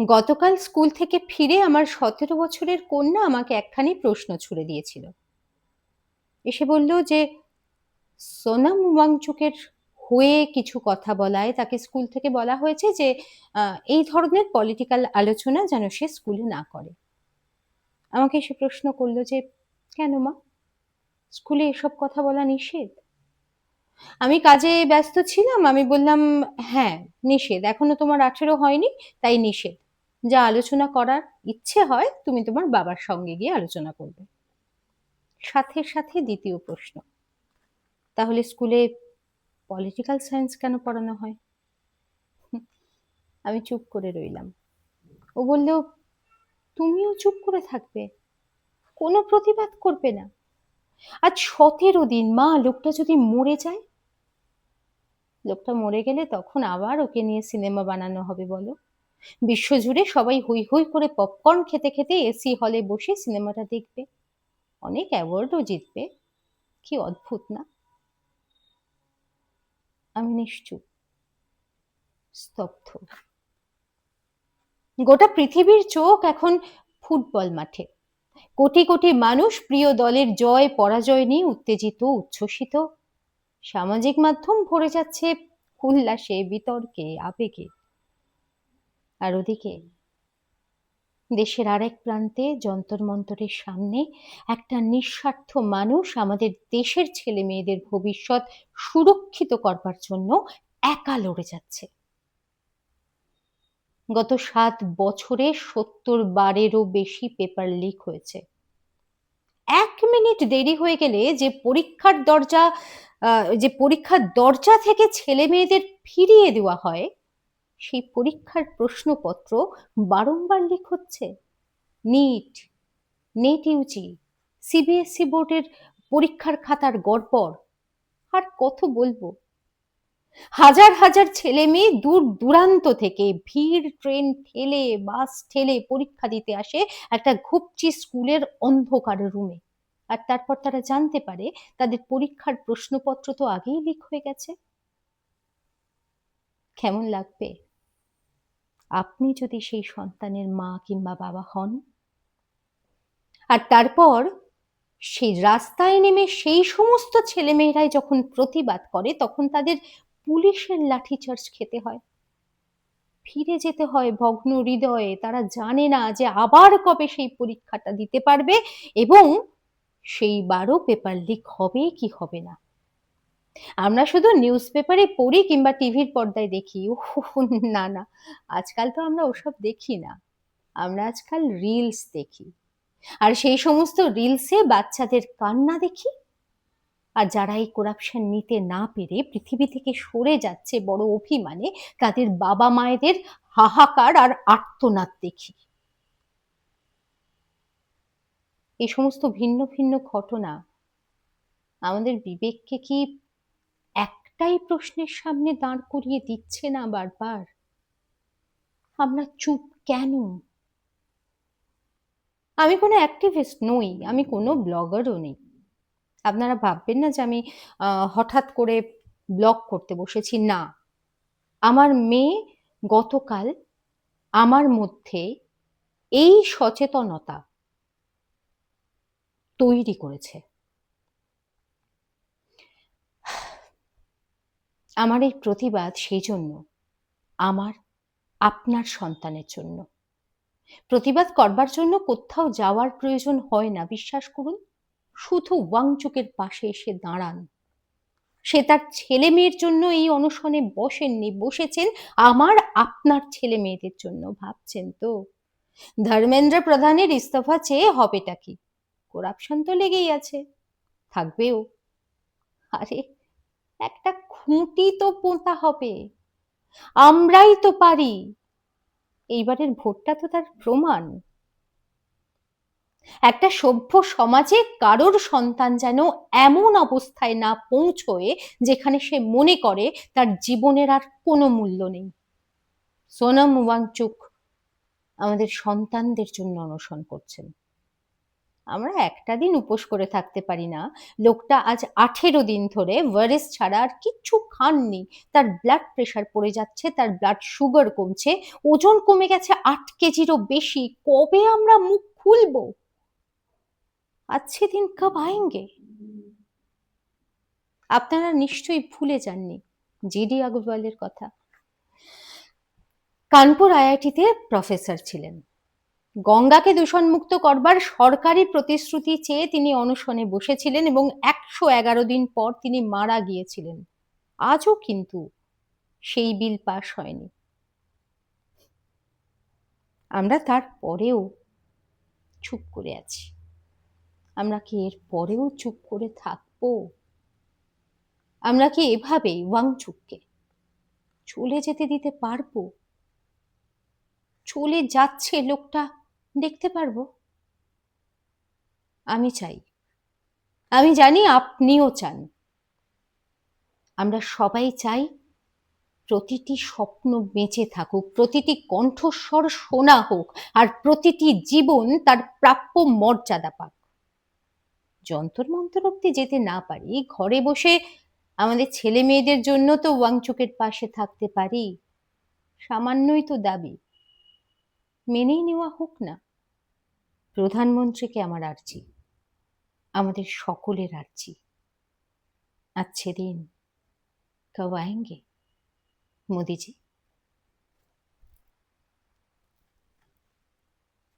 গতকাল স্কুল থেকে ফিরে আমার ১৭ বছরের কন্যা আমাকে একখানি প্রশ্ন ছুড়ে দিয়েছিল। এসে বলল যে সোনাম ওয়াংচুকের হয়ে কিছু কথা বলায় তাকে স্কুল থেকে বলা হয়েছে যে আ এই ধরনের পলিটিক্যাল আলোচনা যেন সে স্কুলে না করে। আমাকে এসে প্রশ্ন করল যে, "কেন মা? স্কুলে এসব কথা বলা নিষেধ?" আমি কাজে ব্যস্ত ছিলাম। আমি বললাম, "হ্যাঁ, নিষেধ। এখনো তোমার 18 হয়নি, তাই নিষেধ। যা আলোচনা করার ইচ্ছে হয় তুমি তোমার বাবার সঙ্গে গিয়ে আলোচনা করবে।" সাথে, সাথে দ্বিতীয় প্রশ্ন, "তাহলে স্কুলে পলিটিক্যাল সায়েন্স কেন পড়ানো হয়?" হুম, আমি চুপ করে রইলাম। ও বলল, "তুমিও চুপ করে থাকবে? কোনো প্রতিবাদ করবে না? আজ ১৭ দিন মা, লোকটা যদি মরে যায়? লোকটা মরে গেলে তখন আবার ওকে নিয়ে সিনেমা বানানো হবে বলো? বিশ্বজুড়ে সবাই হৈ হৈ করে পপকর্ন খেতে খেতে এসি হলে বসে সিনেমাটা দেখবে। অনেক অ্যাওয়ার্ডও জিতবে। কি অদ্ভুত না?" আমি নিশ্চুপ, স্তব্ধ। গোটা পৃথিবীর চোখ এখন ফুটবল মাঠে। কোটি কোটি মানুষ প্রিয় দলের জয় পরাজয় নিয়ে উত্তেজিত, উচ্ছ্বসিত। সামাজিক মাধ্যম ভরে যাচ্ছে উল্লাসে, বিতর্কে, আবেগে। আর ওদিকে দেশের আরেক প্রান্তে যন্তর মন্তরের সামনে একটা নিঃস্বার্থ মানুষ আমাদের দেশের ছেলে মেয়েদের ভবিষ্যৎ সুরক্ষিত করবার জন্য একা লড়ে যাচ্ছে। গত ৭ বছরে ৭০ বারেরও বেশি পেপার লিক হয়েছে। ১ মিনিট দেরি হয়ে গেলে যে পরীক্ষার দরজা থেকে ছেলে মেয়েদের ফিরিয়ে দেওয়া হয়, সেই পরীক্ষার প্রশ্নপত্র বারংবার লিক হচ্ছে। নিট, নেট ইউজি, সিবিএসই বোর্ডের পরীক্ষার খাতার গড়বড়। আর কত বলবো? হাজার হাজার ছেলে মেয়ে দূর দূরান্ত থেকে ভিড় ট্রেন ঠেলে, বাস ঠেলে পরীক্ষা দিতে আসে একটা ঘুপচি স্কুলের অন্ধকার রুমে। আর তারপর তারা জানতে পারে তাদের পরীক্ষার প্রশ্নপত্র তো আগেই লিক হয়ে গেছে। কেমন লাগবে আপনি যদি সেই সন্তানের মা কিংবা বাবা হন? আর তারপর সেই রাস্তায় নেমে সেই সমস্ত ছেলেমেয়েরাই যখন প্রতিবাদ করে তখন তাদের পুলিশের লাঠিচার্জ খেতে হয়, ফিরে যেতে হয় ভগ্ন হৃদয়ে। তারা জানে না যে আবার কবে সেই পরীক্ষাটা দিতে পারবে এবং সেইবারও পেপার লিক হবে কি হবে না। আমরা শুধু নিউজ পেপারে পড়ি কিংবা টিভির পর্দায় দেখি, উফ, না না, আজকাল তো আমরা ওসব দেখি না। আমরা আজকাল রিলস দেখি। আর সেই সমস্ত রিলসে বাচ্চাদের কান্না দেখি। আর যারা এই করাপশন নিতে না পেরে পৃথিবী থেকে সরে যাচ্ছে বড় অভিমানে, তাদের বাবা মায়েদের হাহাকার আর আর্তনাদ দেখি। এই সমস্ত ভিন্ন ভিন্ন ঘটনা আমাদের বিবেককে কি একটাই প্রশ্নের সামনে দাঁড় করিয়ে দিচ্ছে না বারবার? আমরা চুপ কেন? আমি কোনো অ্যাক্টিভিস্ট নই, আমি কোনো ব্লগারও নেই। আপনারা ভাববেন না যে আমি হঠাৎ করে ব্লগ করতে বসেছি, না। আমার মেয়ে গতকাল আমার মধ্যে এই সচেতনতা তৈরি করেছে। আমার এই প্রতিবাদ সেইজন্য, আমার, আপনার সন্তানের জন্য। প্রতিবাদ করবার জন্য কোথাও যাওয়ার প্রয়োজন হয় না, বিশ্বাস করুন। শুধু ওয়াংচুকের পাশে এসে দাঁড়ান। সে তার ছেলে-মেয়ের জন্য এই অনশনে বসেননি, বসেছেন আমার, আপনার ছেলে-মেয়েদের জন্য। ভাবছেন তো? ধর্মেন্দ্র প্রধানের ইস্তফা চেয়ে হবেটা কি? করাপশন তো লেগেই আছে, থাকবেও। আরে একটা খুঁটি তো পোঁতা হবে। আমরাই তো পারি। এইবারের ভোটটা তো তার প্রমাণ। একটা সভ্য সমাজে কারোর সন্তান যেন এমন অবস্থায় না পৌঁছয় যেখানে সে মনে করে তার জীবনের আর কোনো মূল্য নেই। সোনম ওয়াংচুক আমাদের সন্তানদের জন্য অনশন করছেন। আমরা একটা দিন উপোস করে থাকতে পারি না। লোকটা আজ 18 দিন ধরে ওয়ারিস ছাড়া আর কিচ্ছু খাননি। তার ব্লাড প্রেশার পড়ে যাচ্ছে, তার ব্লাড সুগার কমছে, ওজন কমে গেছে 8 কেজিরও বেশি। কবে আমরা মুখ খুলবো? अच्छे दिन कब आएंगे? আপনারা নিশ্চয়ই ভুলে যাননি জিডি আগরওয়ালের কথা। কানপুর আইআইটিতে প্রফেসর ছিলেন। গঙ্গাকে দূষণমুক্ত করবার সরকারি প্রতিশ্রুতি চেয়ে তিনি অনশনে বসেছিলেন এবং 111 দিন পর তিনি মারা গিয়েছিলেন। আজও কিন্তু সেই বিল পাস হয়নি। আমরা তার পরেও চুপ করে আছি। আমরা কি এর পরেও চুপ করে থাকবো? আমরা কি এভাবেই ওয়াংচুককে চলে যেতে দিতে পারবো? চলে যাচ্ছে লোকটা দেখতে পারবো? আমি চাই, আমি জানি আপনিও চান। আমরা সবাই চাই প্রতিটি স্বপ্ন বেঁচে থাকুক, প্রতিটি কণ্ঠস্বর শোনা হোক, আর প্রতিটি জীবন তার প্রাপ্য মর্যাদা পাক। যন্তর মন্তর অব্দি যেতে না পারি, ঘরে বসে আমাদের ছেলে মেয়েদের জন্য তো ওয়াংচুকের পাশে থাকতে পারি। সামান্যই তো দাবি, মেনেই নেওয়া হোক না। প্রধানমন্ত্রীকে আমার আর্জি, আমাদের সকলের আর্জি, अच्छे दिन कब आएंगे मोदी जी?